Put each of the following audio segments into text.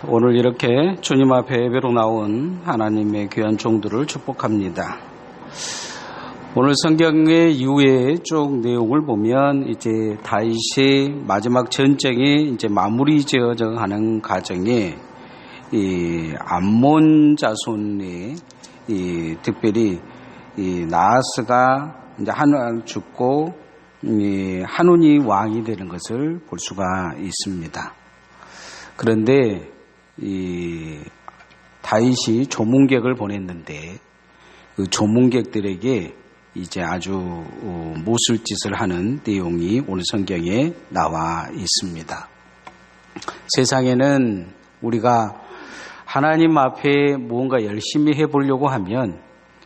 오늘 이렇게 주님 앞에 예배로 나온 하나님의 귀한 종들을 축복합니다. 오늘 성경의 이후에 쭉 내용을 보면 이제 다윗이 마지막 전쟁이 이제 마무리 지어져 가는 과정에 이 암몬 자손이 특별히 이 나하스가 이제 한울 죽고 한운이 왕이 되는 것을 볼 수가 있습니다. 그런데 이 다윗이 조문객을 보냈는데 그 조문객들에게 이제 아주 모술짓을 하는 내용이 오늘 성경에 나와 있습니다. 세상에는 우리가 하나님 앞에 무언가 열심히 해보려고 하면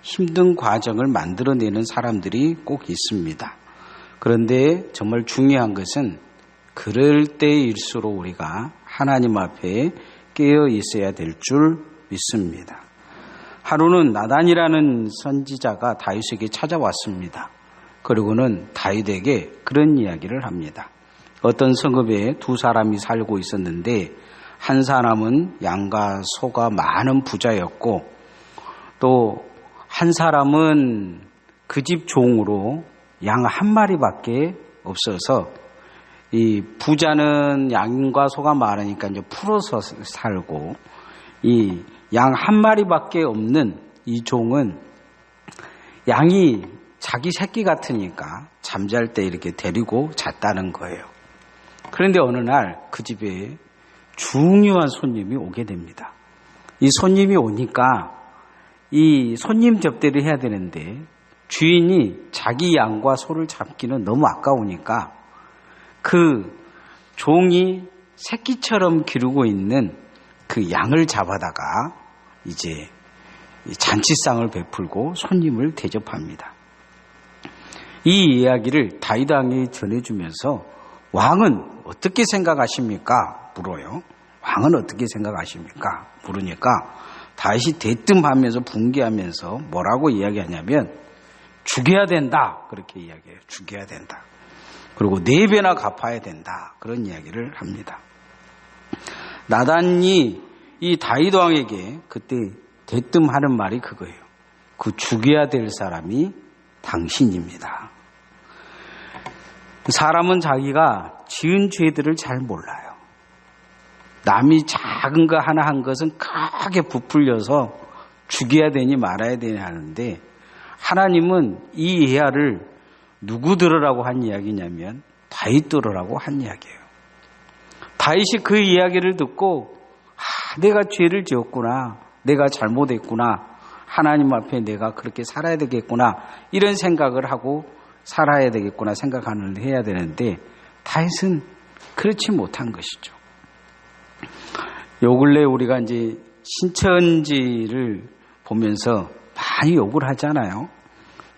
힘든 과정을 만들어내는 사람들이 꼭 있습니다. 그런데 정말 중요한 것은 그럴 때일수록 우리가 하나님 앞에 깨어 있어야 될 줄 믿습니다. 하루는 나단이라는 선지자가 다윗에게 찾아왔습니다. 그리고는 다윗에게 그런 이야기를 합니다. 어떤 성읍에 두 사람이 살고 있었는데 한 사람은 양과 소가 많은 부자였고 또 한 사람은 그 집 종으로 양 한 마리밖에 없어서 이 부자는 양과 소가 많으니까 이제 풀어서 살고 이 양 한 마리밖에 없는 이 종은 양이 자기 새끼 같으니까 잠잘 때 이렇게 데리고 잤다는 거예요. 그런데 어느 날 그 집에 중요한 손님이 오게 됩니다. 이 손님이 오니까 이 손님 접대를 해야 되는데 주인이 자기 양과 소를 잡기는 너무 아까우니까 그 종이 새끼처럼 기르고 있는 그 양을 잡아다가 이제 잔치상을 베풀고 손님을 대접합니다. 이 이야기를 다윗 왕이 전해주면서 왕은 어떻게 생각하십니까? 물어요. 왕은 어떻게 생각하십니까? 물으니까 다윗이 대뜸하면서 분개하면서 뭐라고 이야기하냐면 죽여야 된다. 그렇게 이야기해요. 죽여야 된다. 그리고 4배나 갚아야 된다. 그런 이야기를 합니다. 나단이 이 다윗 왕에게 그때 대뜸 하는 말이 그거예요. 그 죽여야 될 사람이 당신입니다. 사람은 자기가 지은 죄들을 잘 몰라요. 남이 작은 거 하나 한 것은 크게 부풀려서 죽여야 되니 말아야 되니 하는데 하나님은 이 예화를 누구 들으라고 한 이야기냐면 다윗 들으라고 한 이야기예요. 다윗이 그 이야기를 듣고 내가 죄를 지었구나. 내가 잘못했구나. 하나님 앞에 내가 그렇게 살아야 되겠구나. 이런 생각을 하고 살아야 되겠구나 생각하는 해야 되는데 다윗은 그렇지 못한 것이죠. 요 근래 우리가 이제 신천지를 보면서 많이 욕을 하잖아요.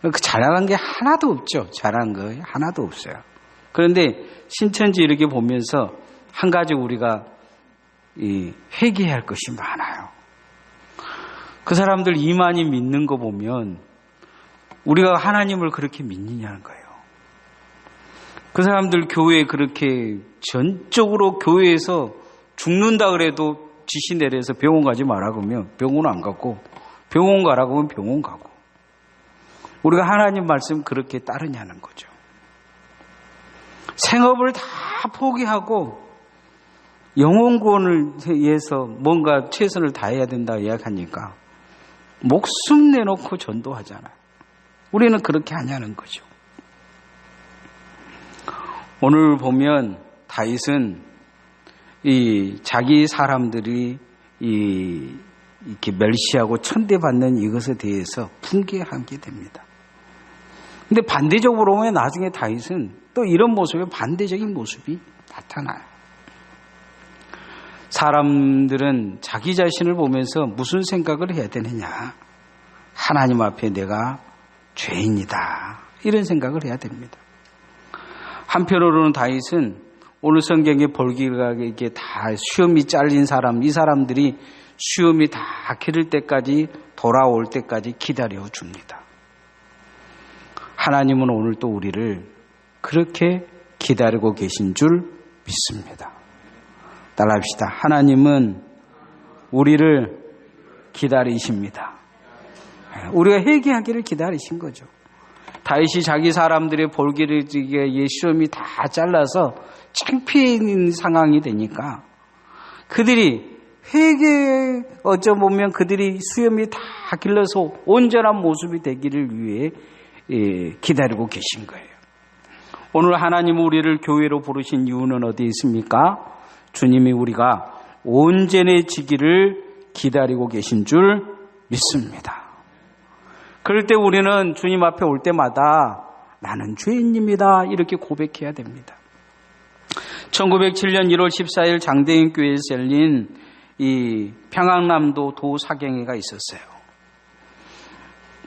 그 잘한 게 하나도 없죠. 잘한 거 하나도 없어요. 그런데 신천지 이렇게 보면서 한 가지 우리가 회개해야 할 것이 많아요. 그 사람들 이만희 믿는 거 보면 우리가 하나님을 그렇게 믿느냐는 거예요. 그 사람들 교회에 그렇게 전적으로 교회에서 죽는다 그래도 지시 내려서 병원 가지 마라 그러면 병원 안 가고 병원 가라고 하면 병원 가고 우리가 하나님 말씀 그렇게 따르냐는 거죠. 생업을 다 포기하고 영혼 구원을 위해서 뭔가 최선을 다해야 된다 이야기하니까 목숨 내놓고 전도하잖아요. 우리는 그렇게 하냐는 거죠. 오늘 보면 다윗은 이 자기 사람들이 이렇게 멸시하고 천대받는 이것에 대해서 분개하게 됩니다. 근데 반대적으로 보면 나중에 다윗은 또 이런 모습에 반대적인 모습이 나타나요. 사람들은 자기 자신을 보면서 무슨 생각을 해야 되느냐. 하나님 앞에 내가 죄인이다. 이런 생각을 해야 됩니다. 한편으로는 다윗은 오늘 성경에 볼기가 이게 다 수염이 잘린 사람, 이 사람들이 수염이 다 기를 때까지 돌아올 때까지 기다려 줍니다. 하나님은 오늘 또 우리를 그렇게 기다리고 계신 줄 믿습니다. 따라합시다. 하나님은 우리를 기다리십니다. 우리가 회개하기를 기다리신 거죠. 다윗이 자기 사람들의 볼기르기에 수염이 다 잘라서 창피해 있는 상황이 되니까 그들이 어쩌보면 그들이 수염이 다 길러서 온전한 모습이 되기를 위해 기다리고 계신 거예요. 오늘 하나님 우리를 교회로 부르신 이유는 어디에 있습니까? 주님이 우리가 온전해지기를 기다리고 계신 줄 믿습니다. 그럴 때 우리는 주님 앞에 올 때마다 나는 죄인입니다 이렇게 고백해야 됩니다. 1907년 1월 14일 장대인 교회에서 열린 이 평안남도 도사경회가 있었어요.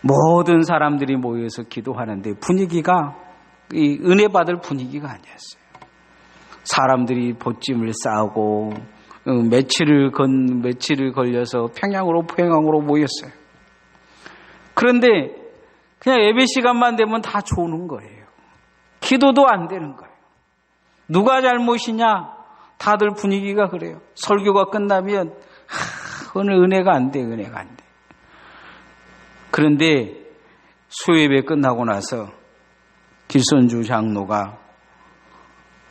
모든 사람들이 모여서 기도하는데 분위기가 이 은혜 받을 분위기가 아니었어요. 사람들이 보찜을 싸고 며칠을 걸려서 평양으로 모였어요. 그런데 그냥 예배 시간만 되면 다 조는 거예요. 기도도 안 되는 거예요. 누가 잘못이냐? 다들 분위기가 그래요. 설교가 끝나면 오늘 은혜가 안 돼. 그런데 수요예배 끝나고 나서 길선주 장로가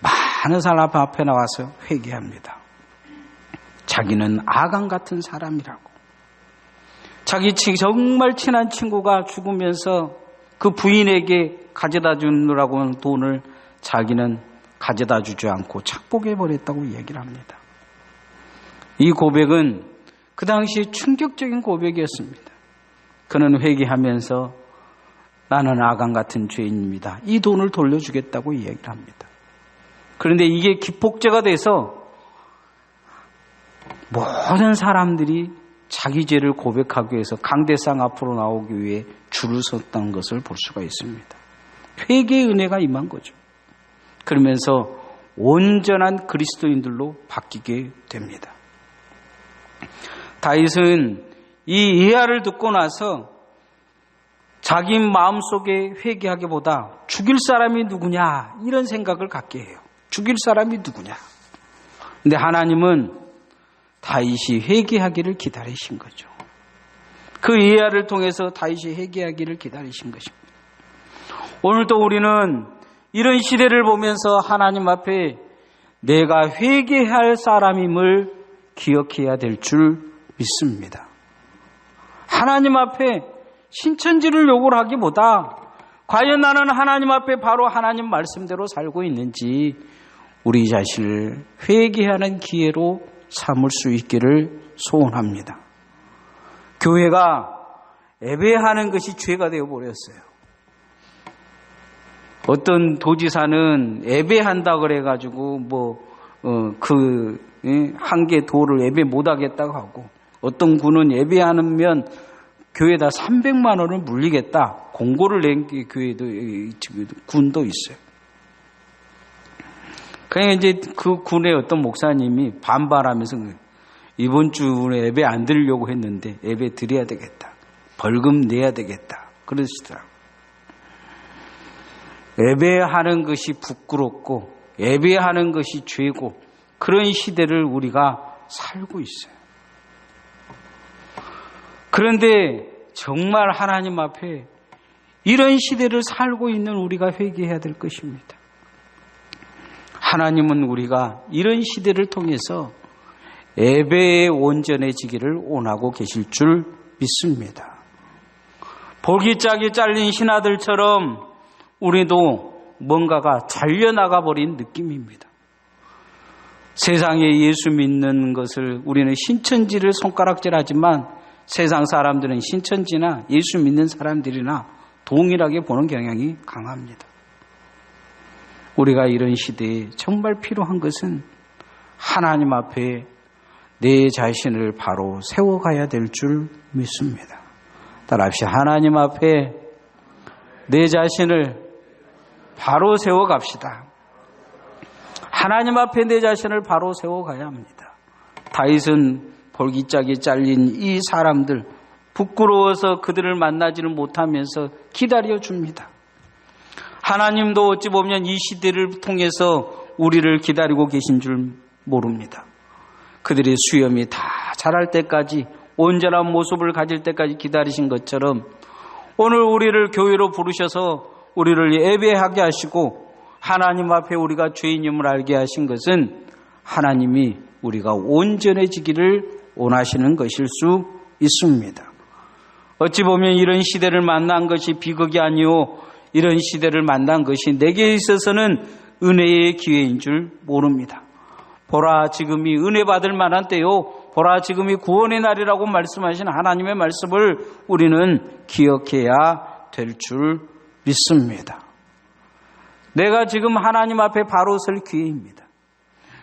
많은 사람 앞에 나와서 회개합니다. 자기는 아간 같은 사람이라고. 자기 정말 친한 친구가 죽으면서 그 부인에게 가져다 주느라고 하는 돈을 자기는 가져다 주지 않고 착복해버렸다고 얘기를 합니다. 이 고백은 그 당시 충격적인 고백이었습니다. 그는 회개하면서 나는 아간 같은 죄인입니다. 이 돈을 돌려주겠다고 얘기를 합니다. 그런데 이게 기폭제가 돼서 모든 사람들이 자기 죄를 고백하기 위해서 강대상 앞으로 나오기 위해 줄을 섰다는 것을 볼 수가 있습니다. 회개의 은혜가 임한 거죠. 그러면서 온전한 그리스도인들로 바뀌게 됩니다. 다윗은 이 예화를 듣고 나서 자기 마음속에 회개하기보다 죽일 사람이 누구냐 이런 생각을 갖게 해요. 죽일 사람이 누구냐. 근데 하나님은 다윗이 회개하기를 기다리신 거죠. 그 예화를 통해서 다윗이 회개하기를 기다리신 것입니다. 오늘도 우리는 이런 시대를 보면서 하나님 앞에 내가 회개할 사람임을 기억해야 될 줄 믿습니다. 하나님 앞에 신천지를 요구를 하기보다 과연 나는 하나님 앞에 바로 하나님 말씀대로 살고 있는지 우리 자신을 회개하는 기회로 삼을 수 있기를 소원합니다. 교회가 예배하는 것이 죄가 되어버렸어요. 어떤 도지사는 예배한다 그래가지고 한 개 도를 예배 못하겠다고 하고 어떤 군은 예배하면 교회에다 300만 원을 물리겠다 공고를 낸 교회도 군도 있어요. 그냥 이제 그 군의 어떤 목사님이 반발하면서 이번 주에 예배 안 드리려고 했는데 예배 드려야 되겠다. 벌금 내야 되겠다. 그러시더라고요. 예배하는 것이 부끄럽고 예배하는 것이 죄고 그런 시대를 우리가 살고 있어요. 그런데 정말 하나님 앞에 이런 시대를 살고 있는 우리가 회개해야 될 것입니다. 하나님은 우리가 이런 시대를 통해서 예배에 온전해지기를 원하고 계실 줄 믿습니다. 볼기짝이 잘린 신하들처럼 우리도 뭔가가 잘려나가 버린 느낌입니다. 세상에 예수 믿는 것을 우리는 신천지를 손가락질하지만 세상 사람들은 신천지나 예수 믿는 사람들이나 동일하게 보는 경향이 강합니다. 우리가 이런 시대에 정말 필요한 것은 하나님 앞에 내 자신을 바로 세워가야 될 줄 믿습니다. 따라합시다. 하나님 앞에 내 자신을 바로 세워갑시다. 하나님 앞에 내 자신을 바로 세워가야 합니다. 다윗은 볼기짝이 잘린 이 사람들 부끄러워서 그들을 만나지는 못하면서 기다려줍니다. 하나님도 어찌 보면 이 시대를 통해서 우리를 기다리고 계신 줄 모릅니다. 그들의 수염이 다 자랄 때까지 온전한 모습을 가질 때까지 기다리신 것처럼 오늘 우리를 교회로 부르셔서 우리를 예배하게 하시고 하나님 앞에 우리가 죄인임을 알게 하신 것은 하나님이 우리가 온전해지기를 원하시는 것일 수 있습니다. 어찌 보면 이런 시대를 만난 것이 비극이 아니오 이런 시대를 만난 것이 내게 있어서는 은혜의 기회인 줄 모릅니다. 보라 지금이 은혜 받을 만한 때요. 보라 지금이 구원의 날이라고 말씀하신 하나님의 말씀을 우리는 기억해야 될 줄 믿습니다. 내가 지금 하나님 앞에 바로 설 기회입니다.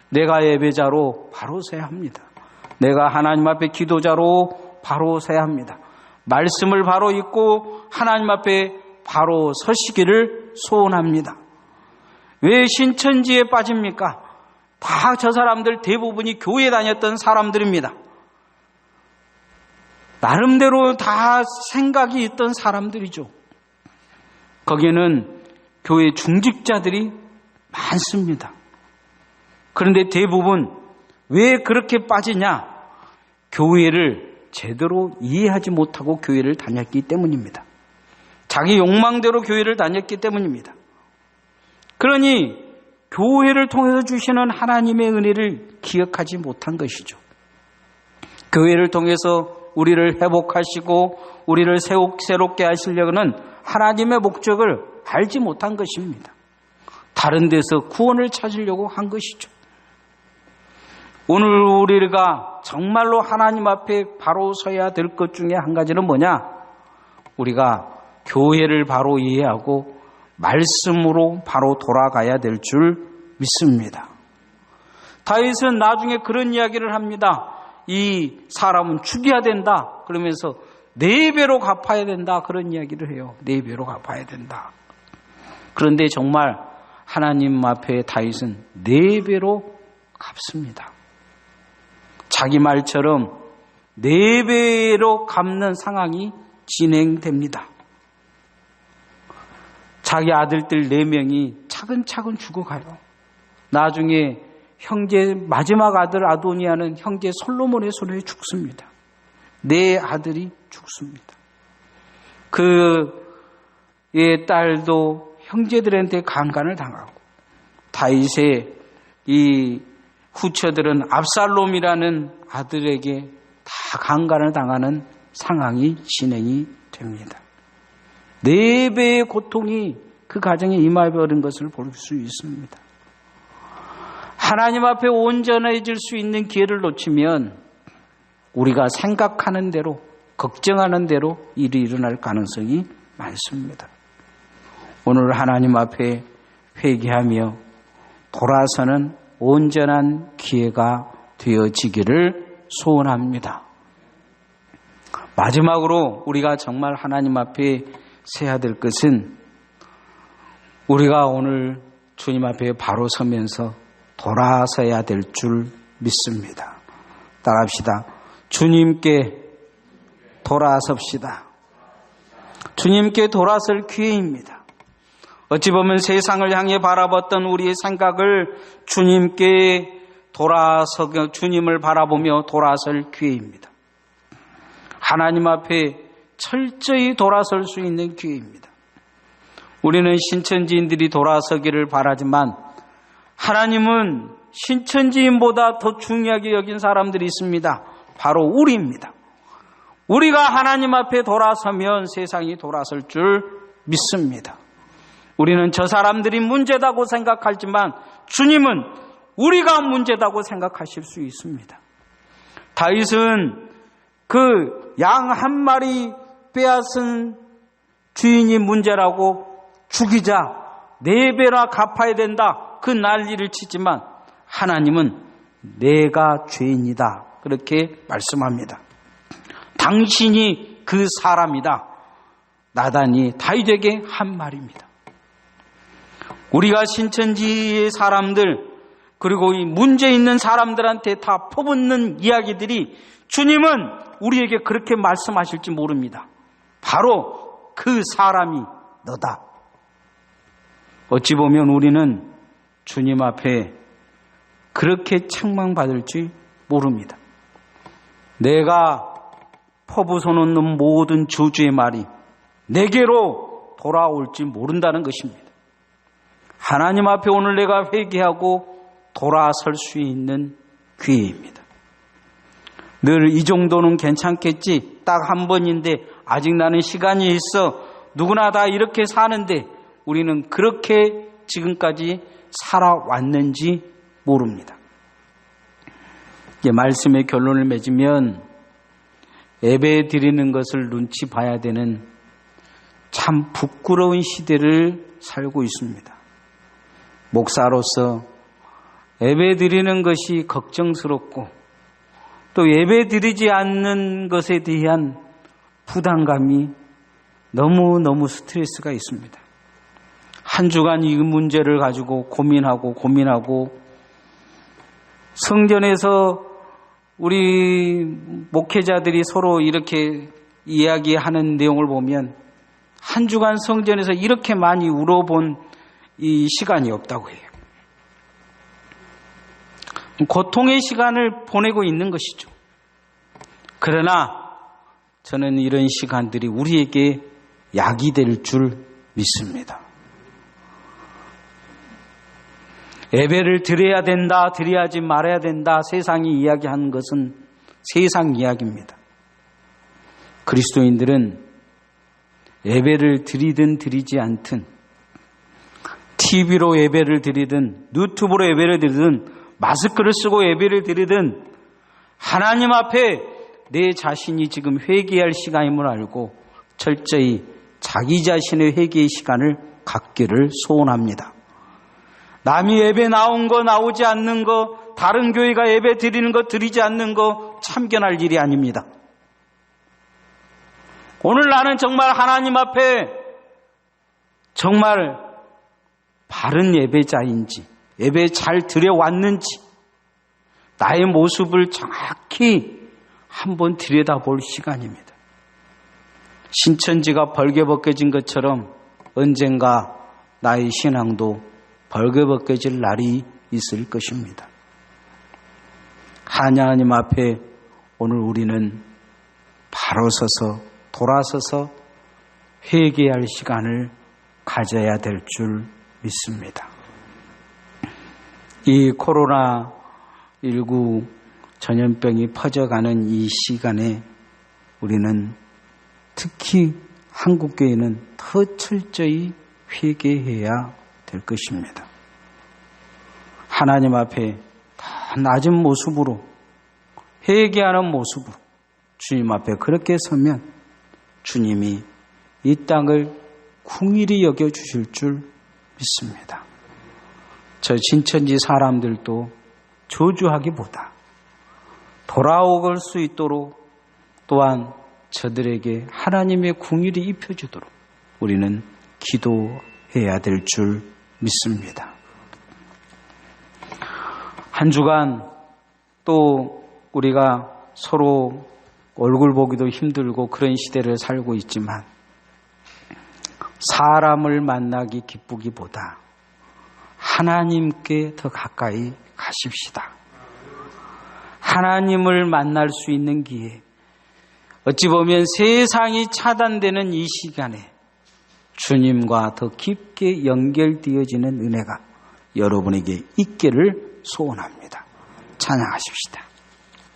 내가 예배자로 바로 서야 합니다. 내가 하나님 앞에 기도자로 바로 서야 합니다. 말씀을 바로 읽고 하나님 앞에 바로 서시기를 소원합니다. 왜 신천지에 빠집니까? 다 저 사람들 대부분이 교회 다녔던 사람들입니다. 나름대로 다 생각이 있던 사람들이죠. 거기에는 교회 중직자들이 많습니다. 그런데 대부분 왜 그렇게 빠지냐? 교회를 제대로 이해하지 못하고 교회를 다녔기 때문입니다. 자기 욕망대로 교회를 다녔기 때문입니다. 그러니 교회를 통해서 주시는 하나님의 은혜를 기억하지 못한 것이죠. 교회를 통해서 우리를 회복하시고 우리를 새롭게 하시려는 하나님의 목적을 알지 못한 것입니다. 다른 데서 구원을 찾으려고 한 것이죠. 오늘 우리가 정말로 하나님 앞에 바로 서야 될 것 중에 한 가지는 뭐냐? 우리가 교회를 바로 이해하고 말씀으로 바로 돌아가야 될 줄 믿습니다. 다윗은 나중에 그런 이야기를 합니다. 이 사람은 죽여야 된다. 그러면서 4배로 갚아야 된다. 그런 이야기를 해요. 4배로 갚아야 된다. 그런데 정말 하나님 앞에 다윗은 4배로 갚습니다. 자기 말처럼 4배로 갚는 상황이 진행됩니다. 자기 아들들 4명이 차근차근 죽어가요. 나중에 형제 마지막 아들 아도니아는 형제 솔로몬의 손에 죽습니다. 4 아들이 죽습니다. 그의 딸도 형제들한테 강간을 당하고 다윗의 이 후처들은 압살롬이라는 아들에게 다 강간을 당하는 상황이 진행이 됩니다. 4배의 고통이 그 가정에 임해버린 것을 볼 수 있습니다. 하나님 앞에 온전해질 수 있는 기회를 놓치면 우리가 생각하는 대로 걱정하는 대로 일이 일어날 가능성이 많습니다. 오늘 하나님 앞에 회개하며 돌아서는 온전한 기회가 되어지기를 소원합니다. 마지막으로 우리가 정말 하나님 앞에 서야 될 것은 우리가 오늘 주님 앞에 바로 서면서 돌아서야 될 줄 믿습니다. 따라합시다. 주님께 돌아섭시다. 주님께 돌아설 기회입니다. 어찌 보면 세상을 향해 바라봤던 우리의 생각을 주님께 돌아서 주님을 바라보며 돌아설 기회입니다. 하나님 앞에 철저히 돌아설 수 있는 기회입니다. 우리는 신천지인들이 돌아서기를 바라지만 하나님은 신천지인보다 더 중요하게 여긴 사람들이 있습니다. 바로 우리입니다. 우리가 하나님 앞에 돌아서면 세상이 돌아설 줄 믿습니다. 우리는 저 사람들이 문제다고 생각하지만 주님은 우리가 문제다고 생각하실 수 있습니다. 다윗은 그 양 한 마리 빼앗은 주인이 문제라고 죽이자 4배나 갚아야 된다. 그 난리를 치지만 하나님은 내가 죄인이다. 그렇게 말씀합니다. 당신이 그 사람이다. 나단이 다윗에게 한 말입니다. 우리가 신천지의 사람들 그리고 이 문제 있는 사람들한테 다 퍼붓는 이야기들이 주님은 우리에게 그렇게 말씀하실지 모릅니다. 바로 그 사람이 너다. 어찌 보면 우리는 주님 앞에 그렇게 책망받을지 모릅니다. 내가 퍼부어 놓는 모든 저주의 말이 내게로 돌아올지 모른다는 것입니다. 하나님 앞에 오늘 내가 회개하고 돌아설 수 있는 기회입니다. 늘 이 정도는 괜찮겠지. 딱 한 번인데 아직 나는 시간이 있어. 누구나 다 이렇게 사는데 우리는 그렇게 지금까지 살아왔는지 모릅니다. 이제 말씀의 결론을 맺으면 예배 드리는 것을 눈치 봐야 되는 참 부끄러운 시대를 살고 있습니다. 목사로서 예배 드리는 것이 걱정스럽고 또 예배 드리지 않는 것에 대한 부담감이 너무너무 스트레스가 있습니다. 한 주간 이 문제를 가지고 고민하고 성전에서 우리 목회자들이 서로 이렇게 이야기하는 내용을 보면 한 주간 성전에서 이렇게 많이 울어본 이 시간이 없다고 해요. 고통의 시간을 보내고 있는 것이죠. 그러나 저는 이런 시간들이 우리에게 약이 될 줄 믿습니다. 예배를 드려야 된다, 드려야지 말아야 된다, 세상이 이야기하는 것은 세상 이야기입니다. 그리스도인들은 예배를 드리든 드리지 않든, TV로 예배를 드리든, 유튜브로 예배를 드리든, 마스크를 쓰고 예배를 드리든, 하나님 앞에 내 자신이 지금 회개할 시간임을 알고 철저히 자기 자신의 회개의 시간을 갖기를 소원합니다. 남이 예배 나온 거 나오지 않는 거, 다른 교회가 예배 드리는 거 드리지 않는 거 참견할 일이 아닙니다. 오늘 나는 정말 하나님 앞에 정말 바른 예배자인지, 예배 잘 드려왔는지, 나의 모습을 정확히 한번 들여다볼 시간입니다. 신천지가 벌게벗겨진 것처럼 언젠가 나의 신앙도 벌게벗겨질 날이 있을 것입니다. 하나님 앞에 오늘 우리는 바로 서서 돌아서서 회개할 시간을 가져야 될 줄 믿습니다. 이 코로나19 전염병이 퍼져가는 이 시간에 우리는 특히 한국교회는 더 철저히 회개해야 될 것입니다. 하나님 앞에 다 낮은 모습으로 회개하는 모습으로 주님 앞에 그렇게 서면 주님이 이 땅을 긍휼히 여겨주실 줄 믿습니다. 저 신천지 사람들도 저주하기보다 돌아올 수 있도록 또한 저들에게 하나님의 긍휼이 입혀주도록 우리는 기도해야 될 줄 믿습니다. 한 주간 또 우리가 서로 얼굴 보기도 힘들고 그런 시대를 살고 있지만 사람을 만나기 기쁘기보다 하나님께 더 가까이 가십시다. 하나님을 만날 수 있는 기회, 어찌 보면 세상이 차단되는 이 시간에 주님과 더 깊게 연결되어지는 은혜가 여러분에게 있기를 소원합니다. 찬양하십시다.